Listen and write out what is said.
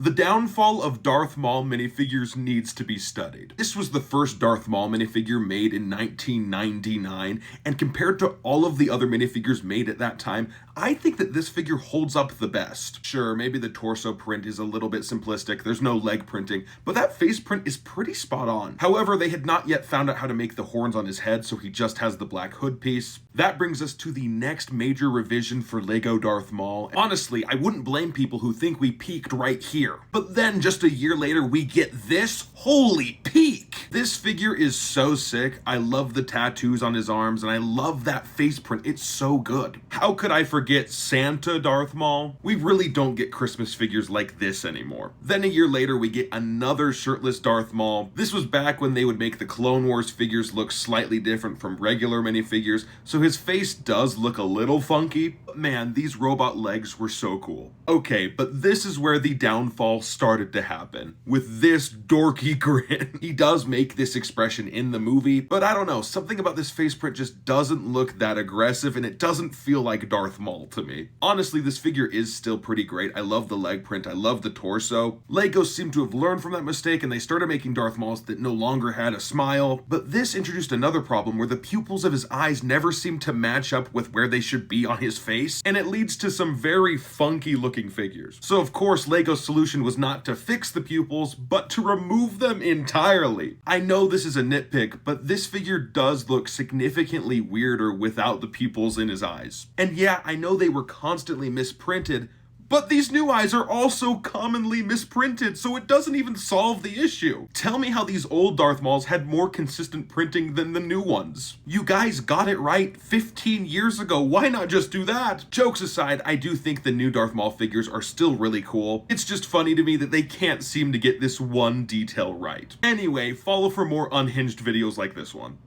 The downfall of Darth Maul minifigures needs to be studied. This was the first Darth Maul minifigure made in 1999, and compared to all of the other minifigures made at that time, I think that this figure holds up the best. Sure, maybe the torso print is a little bit simplistic, there's no leg printing, but that face print is pretty spot on. However, they had not yet found out how to make the horns on his head, so he just has the black hood piece. That brings us to the next major revision for LEGO Darth Maul. Honestly, I wouldn't blame people who think we peaked right here. But then just a year later, we get this? Holy peak! This figure is so sick. I love the tattoos on his arms, and I love that face print. It's so good. How could I forget Santa Darth Maul? We really don't get Christmas figures like this anymore. Then a year later, we get another shirtless Darth Maul. This was back when they would make the Clone Wars figures look slightly different from regular minifigures, so his face does look a little funky. But man, these robot legs were so cool. Okay, but this is where the downfall started to happen. With this dorky grin. He does make this expression in the movie, but I don't know, something about this face print just doesn't look that aggressive, and it doesn't feel like Darth Maul to me. Honestly, this figure is still pretty great. I love the leg print, I love the torso. LEGO seemed to have learned from that mistake, and they started making Darth Mauls that no longer had a smile, but this introduced another problem where the pupils of his eyes never seem to match up with where they should be on his face, and it leads to some very funky looking figures. So of course, LEGO's solution was not to fix the pupils, but to remove them entirely. I know this is a nitpick, but this figure does look significantly weirder without the pupils in his eyes. And yeah, I know they were constantly misprinted, but these new eyes are also commonly misprinted, so it doesn't even solve the issue. Tell me how these old Darth Mauls had more consistent printing than the new ones. You guys got it right 15 years ago, why not just do that? Jokes aside, I do think the new Darth Maul figures are still really cool. It's just funny to me that they can't seem to get this one detail right. Anyway, follow for more unhinged videos like this one.